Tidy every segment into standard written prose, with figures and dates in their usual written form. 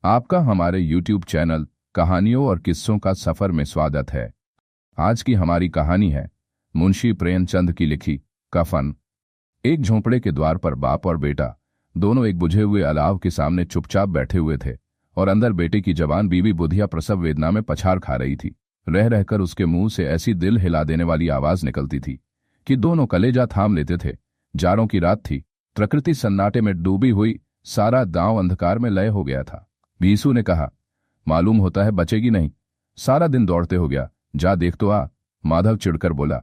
आपका हमारे YouTube channel कहानियों और किस्सों का सफर में स्वागत है। आज की हमारी कहानी है मुंशी प्रेमचंद की लिखी कफन। एक झोंपड़े के द्वार पर बाप और बेटा दोनों एक बुझे हुए अलाव के सामने चुपचाप बैठे हुए थे और अंदर बेटे की जवान बीवी बुधिया प्रसव वेदना में पछाड़ खा रही थी। रह रहकर उसके मुंह से ऐसी दिल हिला देने वाली आवाज निकलती थी कि दोनों कलेजा थाम लेते थे। जाड़ों की रात थी, प्रकृति सन्नाटे में डूबी हुई, सारा गांव अंधकार में लय हो गया था। भीसू ने कहा, मालूम होता है बचेगी नहीं, सारा दिन दौड़ते हो गया, जा देख तो आ। माधव चिढ़कर बोला,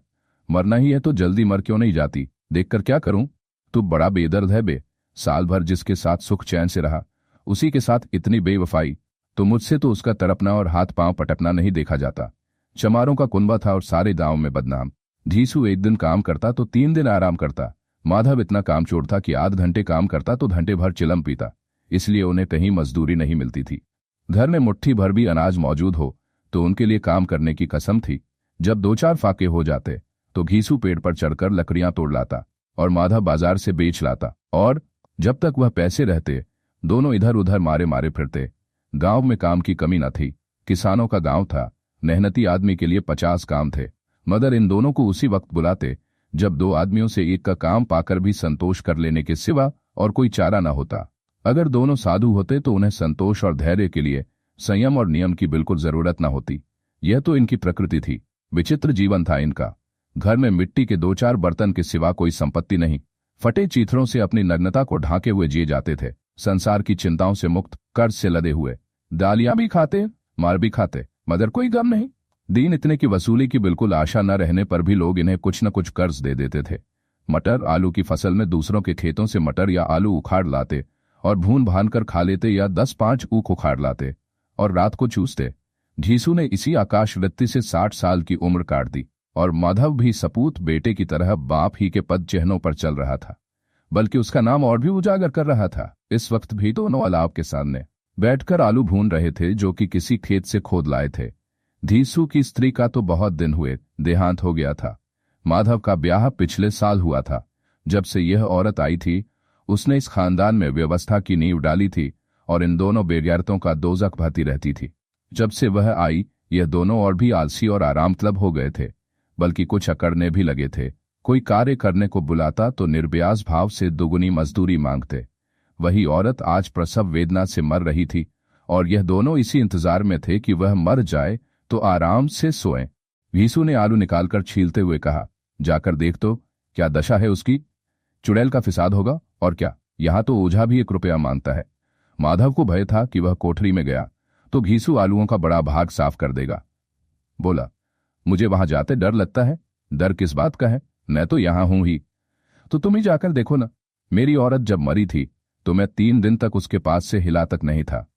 मरना ही है तो जल्दी मर क्यों नहीं जाती, देखकर क्या करूं? तू बड़ा बेदर्द है बे, साल भर जिसके साथ सुख चैन से रहा उसी के साथ इतनी बेवफाई। तो मुझसे तो उसका तड़पना और हाथ पांव पटकना नहीं देखा जाता। चमारों का कुनबा था और सारे गांव में बदनाम। धीसू एक दिन काम करता तो 3 दिन आराम करता। माधव इतना कामचोर था कि आध घंटे काम करता तो घंटे भर चिलम पीता, इसलिए उन्हें कहीं मजदूरी नहीं मिलती थी। घर में मुट्ठी भर भी अनाज मौजूद हो तो उनके लिए काम करने की कसम थी। जब 2-4 फाके हो जाते तो घीसू पेड़ पर चढ़कर लकड़ियां तोड़ लाता और माधव बाजार से बेच लाता, और जब तक वह पैसे रहते दोनों इधर उधर मारे मारे फिरते। गांव में काम की कमी न थी, किसानों का गांव था, मेहनती आदमी के लिए 50 काम थे, मगर इन दोनों को उसी वक्त बुलाते जब 2 आदमियों से एक का काम पाकर भी संतोष कर लेने के सिवा और कोई चारा न होता। अगर दोनों साधु होते तो उन्हें संतोष और धैर्य के लिए संयम और नियम की बिल्कुल जरूरत न होती। यह तो इनकी प्रकृति थी। विचित्र जीवन था इनका। घर में मिट्टी के 2-4 बर्तन के सिवा कोई संपत्ति नहीं। फटे चीथड़ों से अपनी नग्नता को ढांके हुए जिए जाते थे, संसार की चिंताओं से मुक्त, कर्ज से लदे हुए। दालियां भी खाते, मार भी खाते, मगर कोई गम नहीं। दीन इतने की वसूली की बिल्कुल आशा न रहने पर भी लोग इन्हें कुछ न कुछ कर्ज दे देते थे। मटर आलू की फसल में दूसरों के खेतों से मटर या आलू उखाड़ लाते और भून भान कर खा लेते, या 10-5 ऊख उखाड़ लाते और रात को चूसते। घीसू ने इसी आकाश वृत्ति से 60 साल की उम्र काट दी और माधव भी सपूत बेटे की तरह बाप ही के पद चिन्हों पर चल रहा था, बल्कि उसका नाम और भी उजागर कर रहा था। इस वक्त भी दोनों अलाव के सामने बैठकर आलू भून रहे थे जो कि किसी खेत से खोद लाए थे। धीसू की स्त्री का तो बहुत दिन हुए देहांत हो गया था। माधव का ब्याह पिछले साल हुआ था। जब से यह औरत आई थी उसने इस खानदान में व्यवस्था की नींव डाली थी और इन दोनों बेगैरतों का दोजख बहती रहती थी। जब से वह आई यह दोनों और भी आलसी और आराम तलब हो गए थे, बल्कि कुछ अकड़ने भी लगे थे। कोई कार्य करने को बुलाता तो निर्ब्याज भाव से दुगुनी मजदूरी मांगते। वही औरत आज प्रसव वेदना से मर रही थी और यह दोनों इसी इंतजार में थे कि वह मर जाए तो आराम से सोएं। भीसू ने आलू निकालकर छीलते हुए कहा, जाकर देख तो क्या दशा है उसकी। चुड़ैल का फिसाद होगा और क्या, यहां तो ओझा भी 1 रुपया मांगता है। माधव को भय था कि वह कोठरी में गया तो घीसू आलूओं का बड़ा भाग साफ कर देगा। बोला, मुझे वहां जाते डर लगता है। डर किस बात का है, मैं तो यहां हूं ही। तो तुम ही जाकर देखो ना। मेरी औरत जब मरी थी तो मैं 3 दिन तक उसके पास से हिला तक नहीं था,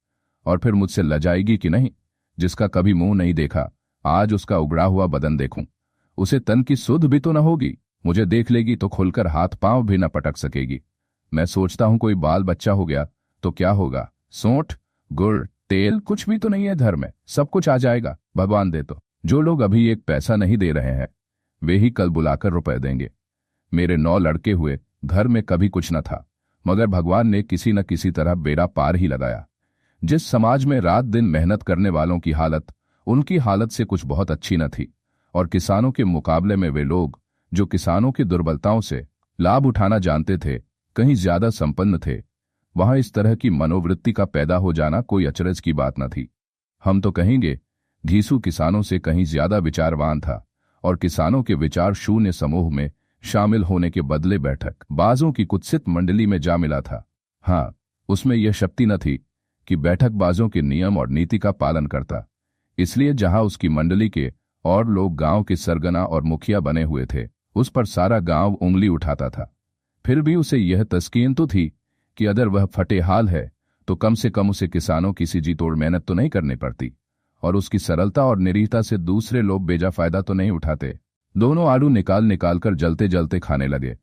और फिर मुझसे लजाएगी कि नहीं। जिसका कभी मुंह नहीं देखा आज उसका उगड़ा हुआ बदन देखूं। उसे तन की सुध भी तो न होगी। मुझे देख लेगी तो खुलकर हाथ पांव भी न पटक सकेगी। मैं सोचता हूं कोई बाल बच्चा हो गया तो क्या होगा। सोंठ, गुड़, तेल कुछ भी तो नहीं है घर में, सब कुछ आ जाएगा भगवान दे तो। जो लोग अभी 1 पैसा नहीं दे रहे हैं वे ही कल बुलाकर रुपए देंगे। मेरे 9 लड़के हुए, घर में कभी कुछ न था, मगर भगवान ने किसी न किसी तरह बेड़ा पार ही लगाया। जिस समाज में रात दिन मेहनत करने वालों की हालत उनकी हालत से कुछ बहुत अच्छी न थी, और किसानों के मुकाबले में वे लोग जो किसानों की दुर्बलताओं से लाभ उठाना जानते थे कहीं ज्यादा संपन्न थे, वहां इस तरह की मनोवृत्ति का पैदा हो जाना कोई अचरज की बात न थी। हम तो कहेंगे घीसू किसानों से कहीं ज्यादा विचारवान था और किसानों के विचार शून्य समूह में शामिल होने के बदले बैठक बाजों की कुत्सित मंडली में जा मिला था। हाँ, उसमें यह शक्ति न थी कि बैठक बाजों के नियम और नीति का पालन करता। इसलिए जहां उसकी मंडली के और लोग गांव के सरगना और मुखिया बने हुए थे उस पर सारा गांव उंगली उठाता था। फिर भी उसे यह तस्कीन तो थी कि अगर वह फटे हाल है तो कम से कम उसे किसानों की सीजी तोड़ मेहनत तो नहीं करनी पड़ती, और उसकी सरलता और निरीहता से दूसरे लोग बेजा फायदा तो नहीं उठाते। दोनों आलू निकाल निकाल कर जलते जलते खाने लगे।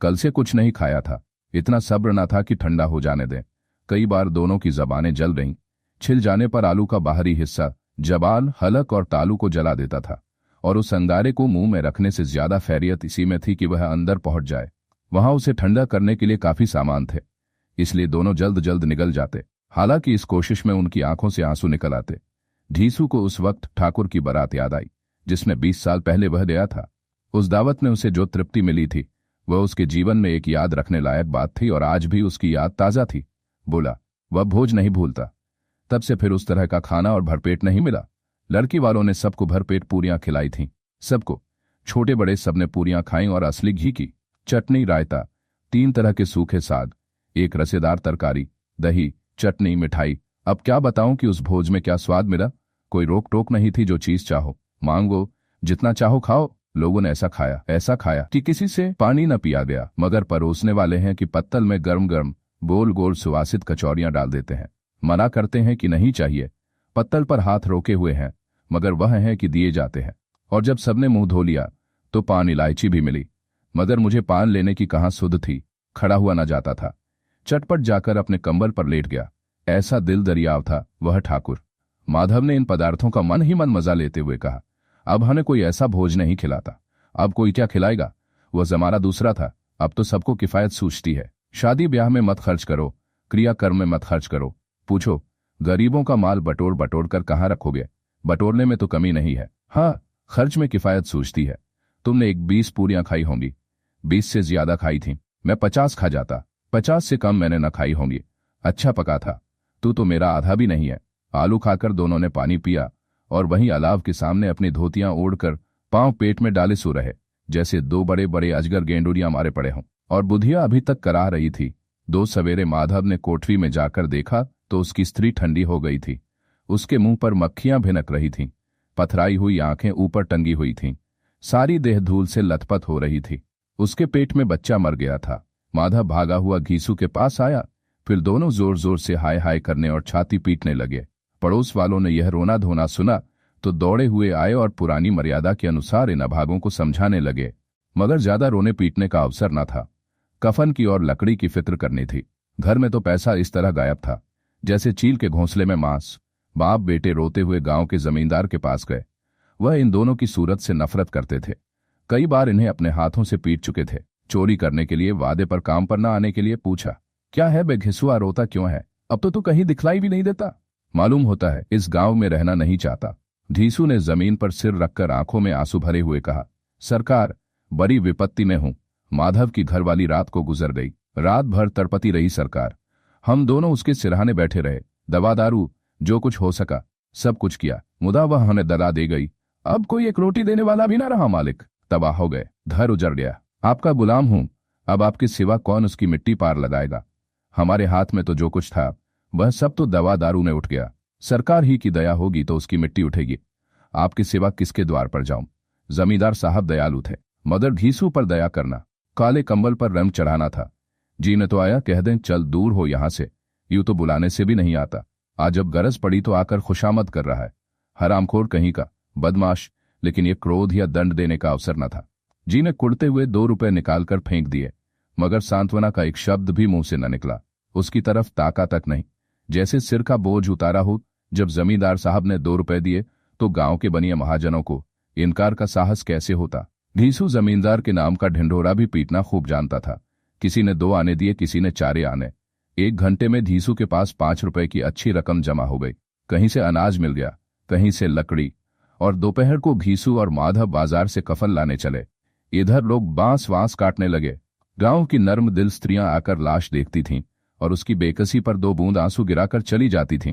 कल से कुछ नहीं खाया था, इतना सब्र न था कि ठंडा हो जाने दें। कई बार दोनों की जबानें जल रहीं। छिल जाने पर आलू का बाहरी हिस्सा जबान, हलक और तालू को जला देता था, और उस अंगारे को मुंह में रखने से ज्यादा खैरियत इसी में थी कि वह अंदर पहुंच जाए। वहां उसे ठंडा करने के लिए काफी सामान थे, इसलिए दोनों जल्द जल्द निगल जाते। हालांकि इस कोशिश में उनकी आंखों से आंसू निकल आते। ढीसू को उस वक्त ठाकुर की बारात याद आई, जिसने 20 साल पहले वह दिया था। उस दावत में उसे जो तृप्ति मिली थी वह उसके जीवन में एक याद रखने लायक बात थी, और आज भी उसकी याद ताजा थी। बोला, वह भोज नहीं भूलता। तब से फिर उस तरह का खाना और भरपेट नहीं मिला। लड़की वालों ने सबको भरपेट पूरियां खिलाई थीं, सबको, छोटे बड़े सबने पूरियां खाई, और असली घी की चटनी, रायता, 3 तरह के सूखे साग, एक रसेदार तरकारी, दही, चटनी, मिठाई। अब क्या बताऊं कि उस भोज में क्या स्वाद मिला। कोई रोक टोक नहीं थी, जो चीज चाहो मांगो, जितना चाहो खाओ। लोगों ने ऐसा खाया कि किसी से पानी न पिया गया। मगर परोसने वाले हैं कि पत्तल में गर्म गर्म गोल गोल सुवासित कचौरियां डाल देते हैं। मना करते हैं कि नहीं चाहिए। पत्तल पर हाथ रोके हुए हैं, मगर वह है कि दिए जाते हैं। और जब सबने मुंह धो लिया तो पान इलायची भी मिली, मगर मुझे पान लेने की कहाँ सुध थी। खड़ा हुआ न जाता था। चटपट जाकर अपने कंबल पर लेट गया। ऐसा दिल दरियाव था वह ठाकुर। माधव ने इन पदार्थों का मन ही मन मजा लेते हुए कहा, अब हमें कोई ऐसा भोज नहीं खिलाता। अब कोई क्या खिलाएगा। वह जमाना दूसरा था, अब तो सबको किफायत सूझती है। शादी ब्याह में मत खर्च करो, क्रियाकर्म में मत खर्च करो। पूछो, गरीबों का माल बटोर बटोर कर कहाँ रखोगे। बटोरने में तो कमी नहीं है, हाँ खर्च में किफायत सूझती है। तुमने 20 पूरियां खाई होंगी, 20 से ज्यादा खाई थी। मैं 50 खा जाता, 50 से कम मैंने न खाई होंगी। अच्छा पका था। तू तो मेरा आधा भी नहीं है। आलू खाकर दोनों ने पानी पिया, और वहीं अलाव के सामने अपनी धोतियां ओढ़कर पांव पेट में डाले सो रहे, जैसे 2 बड़े बड़े अजगर गेंडुरियां मारे पड़े हों। और बुधिया अभी तक कराह रही थी। 2 सवेरे माधव ने कोठरी में जाकर देखा तो उसकी स्त्री ठंडी हो गई थी। उसके मुंह पर मक्खियां भिनक रही थीं, पथराई हुई आंखें ऊपर टंगी हुई थीं, सारी देह धूल से लथपथ हो रही थी। उसके पेट में बच्चा मर गया था। माधव भागा हुआ घीसू के पास आया, फिर दोनों जोर जोर से हाय हाय करने और छाती पीटने लगे। पड़ोस वालों ने यह रोना धोना सुना तो दौड़े हुए आए और पुरानी मर्यादा के अनुसार इन अभागों को समझाने लगे, मगर ज्यादा रोने पीटने का अवसर न था। कफन की और लकड़ी की फिक्र करनी थी। घर में तो पैसा इस तरह गायब था जैसे चील के घोंसले में मांस। बाप बेटे रोते हुए गांव के जमींदार के पास गए। वह इन दोनों की सूरत से नफरत करते थे। कई बार इन्हें अपने हाथों से पीट चुके थे। चोरी करने के लिए, वादे पर काम पर न आने के लिए पूछा, क्या है बे घिसुआ, रोता क्यों है। अब तो तू कहीं दिखलाई भी नहीं देता। मालूम होता है इस गांव में रहना नहीं चाहता। ढीसू ने जमीन पर सिर रखकर आंखों में आंसू भरे हुए कहा, सरकार बड़ी विपत्ति में हूं। माधव की घरवाली रात को गुजर गई। रात भर तड़पती रही सरकार। हम दोनों उसके सिरहाने बैठे रहे। दवा दारू जो कुछ हो सका सब कुछ किया, मुदा वह हमें दगा दे गई। अब कोई एक रोटी देने वाला भी ना रहा। मालिक तबाह हो गए, घर उजड़ गया। आपका गुलाम हूं, अब आपके सिवा कौन उसकी मिट्टी पार लगाएगा। हमारे हाथ में तो जो कुछ था वह सब तो दवा दारू ने उठ गया। सरकार ही की दया होगी तो उसकी मिट्टी उठेगी। आपके सिवा किसके द्वार पर जाऊं। जमींदार साहब दयालु थे, मगर घीसू पर दया करना, काले कंबल पर रंग चढ़ाना था। जी ने तो आया, कह दें चल दूर हो यहां से, यूं तो बुलाने से भी नहीं आता। आज जब गरज पड़ी तो आकर खुशामद कर रहा है। हरामखोर कहीं का, बदमाश। लेकिन ये क्रोध या दंड देने का अवसर न था। जी ने कुड़ते हुए 2 रुपए निकालकर फेंक दिए, मगर सांत्वना का एक शब्द भी मुंह से न निकला। उसकी तरफ ताका तक नहीं, जैसे सिर का बोझ उतारा हो। जब जमींदार साहब ने 2 रुपए दिए तो गांव के बनिए महाजनों को इनकार का साहस कैसे होता। घीसू जमींदार के नाम का ढिंढोरा भी पीटना खूब जानता था। किसी ने 2 आने दिए, किसी ने 4 आने। 1 घंटे में घीसू के पास 5 रुपए की अच्छी रकम जमा हो गई। कहीं से अनाज मिल गया, कहीं से लकड़ी। और दोपहर को घीसू और माधव बाजार से कफन लाने चले। इधर लोग बांस वांस काटने लगे। गांव की नर्म दिल स्त्रियां आकर लाश देखती थीं और उसकी बेकसी पर 2 बूंद आंसू गिराकर चली जाती थीं।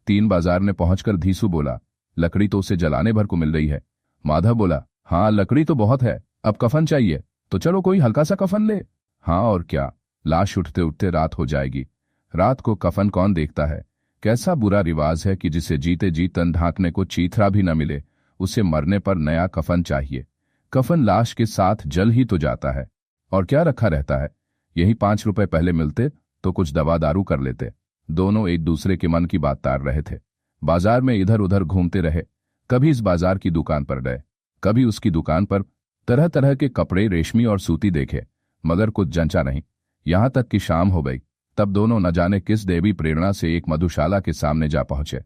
3 बाजार ने पहुंचकर घीसू बोला, लकड़ी तो उसे जलाने भर को मिल रही है। माधव बोला, हाँ लकड़ी तो बहुत है, अब कफन चाहिए तो चलो कोई हल्का सा कफन ले। हाँ और क्या, लाश उठते उठते रात हो जाएगी। रात को कफन कौन देखता है। कैसा बुरा रिवाज है कि जिसे जीते जी तन ढांकने को चीथरा भी न मिले, उसे मरने पर नया कफन चाहिए। कफन लाश के साथ जल ही तो जाता है, और क्या रखा रहता है। यही 5 रुपए पहले मिलते तो कुछ दवा दारू कर लेते। दोनों एक दूसरे के मन की बात तार रहे थे। बाजार में इधर उधर घूमते रहे। कभी इस बाजार की दुकान पर गए, कभी उसकी दुकान पर। तरह तरह के कपड़े, रेशमी और सूती देखे, मगर कुछ जंचा नहीं। यहां तक कि शाम हो गई। तब दोनों न जाने किस देवी प्रेरणा से एक मधुशाला के सामने जा पहुंचे,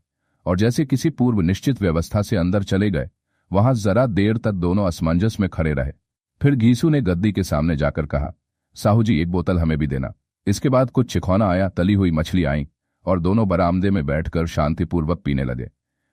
और जैसे किसी पूर्व निश्चित व्यवस्था से अंदर चले गए। वहां जरा देर तक दोनों असमंजस में खड़े रहे। फिर घीसू ने गद्दी के सामने जाकर कहा, साहू जी 1 बोतल हमें भी देना। इसके बाद कुछ चिखौना आया, तली हुई मछली आई, और दोनों बरामदे में बैठकर शांतिपूर्वक पीने लगे।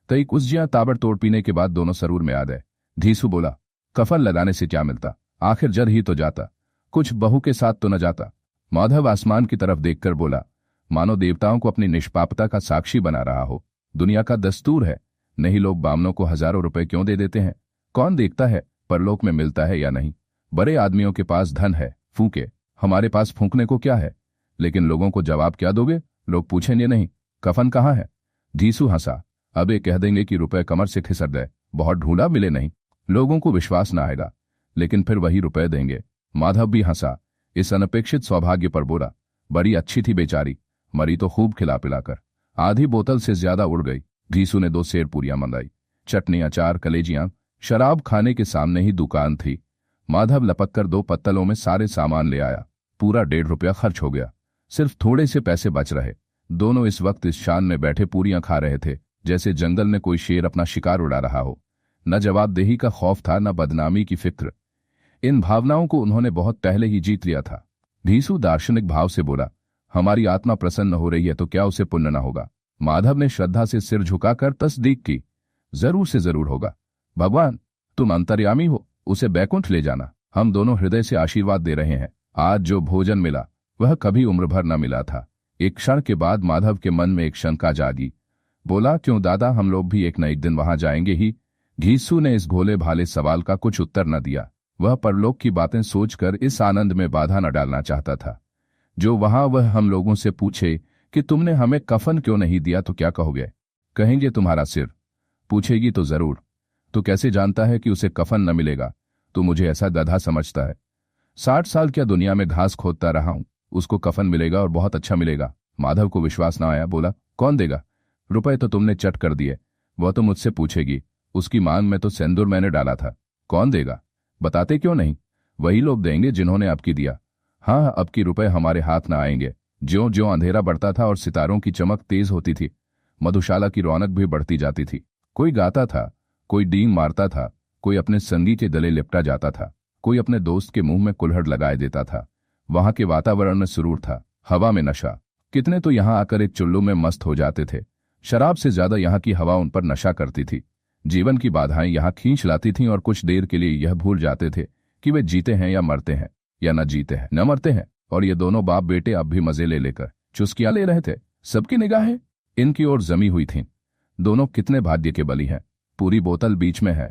कई कुछ ताबड़तोड़ पीने के बाद दोनों सरूर में आ गए। धीसू बोला, कफन लगाने से क्या मिलता, आखिर जर ही तो जाता, कुछ बहू के साथ तो न जाता। माधव आसमान की तरफ देखकर बोला, मानो देवताओं को अपनी निष्पापता का साक्षी बना रहा हो। दुनिया का दस्तूर है, नहीं लोग बामनों को हजारों रुपए क्यों दे देते हैं? कौन देखता है परलोक में मिलता है या नहीं? बड़े आदमियों के पास धन है, फूके, हमारे पास फूंकने को क्या है? लेकिन लोगों को जवाब क्या दोगे? लोग पूछेंगे नहीं कफन कहाँ है? धीसू हंसा, अब ये कह देंगे कि रुपए कमर से खिसक गए, बहुत ढूंढा मिले नहीं। लोगों को विश्वास न आएगा, लेकिन फिर वही रुपए देंगे। माधव भी हंसा, इस अनपेक्षित सौभाग्य पर बोला, बड़ी अच्छी थी बेचारी, मरी तो खूब खिला पिलाकर, आधी बोतल से ज्यादा उड़ गई। धीसू ने 2 सेर पूरियां मंगाई, चटनी, अचार, कलेजियां। शराब खाने के सामने ही दुकान थी। माधव लपक कर 2 पत्तलों में सारे सामान ले आया। पूरा 1.5 रुपया खर्च हो गया, सिर्फ थोड़े से पैसे बच रहे। दोनों इस वक्त इस शान में बैठे पूरियां खा रहे थे जैसे जंगल में कोई शेर अपना शिकार उड़ा रहा हो। न जवाबदेही का खौफ था, न बदनामी की फिक्र। इन भावनाओं को उन्होंने बहुत पहले ही जीत लिया था। धीसू दार्शनिक भाव से बोला, हमारी आत्मा प्रसन्न हो रही है तो क्या उसे पुण्य न होगा? माधव ने श्रद्धा से सिर झुकाकर तस्दीक की, जरूर से जरूर होगा। भगवान, तुम अंतर्यामी हो, उसे बैकुंठ ले जाना। हम दोनों हृदय से आशीर्वाद दे रहे हैं। आज जो भोजन मिला वह कभी उम्र भर न मिला था। एक क्षण के बाद माधव के मन में एक शंका जागी। बोला, क्यों दादा, हम लोग भी एक न एक दिन वहां जाएंगे ही। घीसू ने इस भोले भाले सवाल का कुछ उत्तर न दिया। वह परलोक की बातें सोचकर इस आनंद में बाधा न डालना चाहता था। जो वहां वह हम लोगों से पूछे कि तुमने हमें कफन क्यों नहीं दिया तो क्या कहोगे? कहेंगे तुम्हारा सिर। पूछेगी तो जरूर। तो कैसे जानता है कि उसे कफन न मिलेगा? तो मुझे ऐसा गधा समझता है? 60 साल क्या दुनिया में घास खोदता रहा हूं, उसको कफन मिलेगा और बहुत अच्छा मिलेगा। माधव को विश्वास न आया, बोला, कौन देगा? रुपए तो तुमने चट कर दिए, वह तो मुझसे पूछेगी। उसकी मांग में तो सिंदूर मैंने डाला था। कौन देगा? बताते क्यों नहीं? वही लोग देंगे जिन्होंने अबकी दिया। हाँ, अबकी रुपए हमारे हाथ न आएंगे। ज्यों ज्यों अंधेरा बढ़ता था और सितारों की चमक तेज होती थी, मधुशाला की रौनक भी बढ़ती जाती थी। कोई गाता था, कोई डींग मारता था, कोई अपने संगी के गले लिपटा जाता था, कोई अपने दोस्त के मुंह में कुल्हड़ लगाए देता था। वहां के वातावरण में सुरूर था, हवा में नशा। कितने तो यहां आकर एक चुल्लू में मस्त हो जाते थे। शराब से ज्यादा यहाँ की हवा उन पर नशा करती थी। जीवन की बाधाएं यहाँ खींच लाती थीं और कुछ देर के लिए यह भूल जाते थे कि वे जीते हैं या मरते हैं, या न जीते हैं न मरते हैं। और ये दोनों बाप बेटे अब भी मजे ले लेकर चुस्कियां ले रहे थे। सबकी निगाहें इनकी ओर जमी हुई थीं। दोनों कितने भाग्य के बली हैं। पूरी बोतल बीच में है।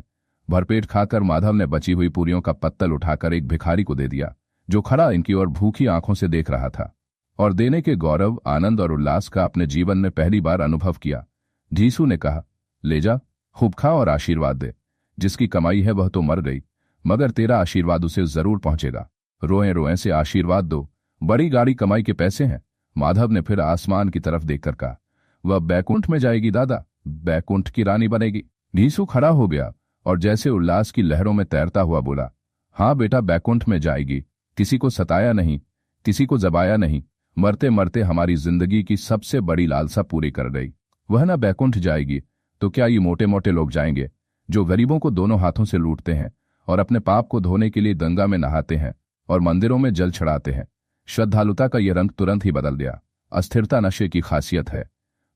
भरपेट खाकर माधव ने बची हुई पूरियों का पत्तल उठाकर एक भिखारी को दे दिया, जो खड़ा इनकी ओर भूखी आंखों से देख रहा था और देने के गौरव, आनंद और उल्लास का अपने जीवन में पहली बार अनुभव किया। धीसू ने कहा, ले जा, खूब खा और आशीर्वाद दे। जिसकी कमाई है वह तो मर गई, मगर तेरा आशीर्वाद उसे जरूर पहुंचेगा। रोए रोए से आशीर्वाद दो, बड़ी गाड़ी कमाई के पैसे हैं। माधव ने फिर आसमान की तरफ देखकर कहा, वह बैकुंठ में जाएगी दादा, बैकुंठ की रानी बनेगी। धीसू खड़ा हो गया और जैसे उल्लास की लहरों में तैरता हुआ बोला, हाँ बेटा, बैकुंठ में जाएगी। किसी को सताया नहीं, किसी को जबाया नहीं, मरते मरते हमारी जिंदगी की सबसे बड़ी लालसा पूरी कर गई। वह ना बैकुंठ जाएगी तो क्या ये मोटे मोटे लोग जाएंगे जो गरीबों को दोनों हाथों से लूटते हैं और अपने पाप को धोने के लिए गंगा में नहाते हैं और मंदिरों में जल चढ़ाते हैं। श्रद्धालुता का यह रंग तुरंत ही बदल गया। अस्थिरता नशे की खासियत है।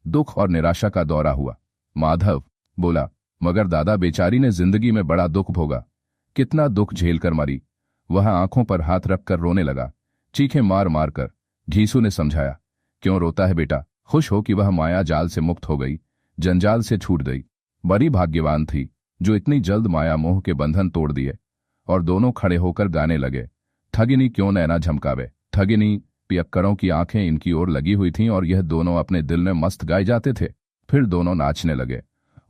दुख और निराशा का दौरा हुआ। माधव बोला, मगर दादा, बेचारी ने जिंदगी में बड़ा दुख भोगा, कितना दुख झेल कर मरी। वह आंखों पर हाथ रखकर रोने लगा, चीखें मार मार कर। घीसू ने समझाया, क्यों रोता है बेटा, खुश हो कि वह माया जाल से मुक्त हो गई, जंजाल से छूट गई। बड़ी भाग्यवान थी जो इतनी जल्द माया मोह के बंधन तोड़ दिए। और दोनों खड़े होकर गाने लगे, ठगिनी क्यों नैना झमकावे, ठगिनी। पियक्कड़ों की आंखें इनकी ओर लगी हुई थीं और यह दोनों अपने दिल में मस्त गाए जाते थे। फिर दोनों नाचने लगे,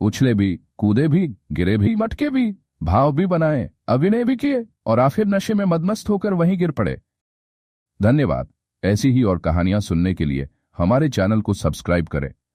उछले भी, कूदे भी, गिरे भी, मटके भी, भाव भी बनाए, अभिनय भी किए और आखिर नशे में मदमस्त होकर वहीं गिर पड़े। धन्यवाद। ऐसी ही और कहानियां सुनने के लिए हमारे चैनल को सब्सक्राइब करें।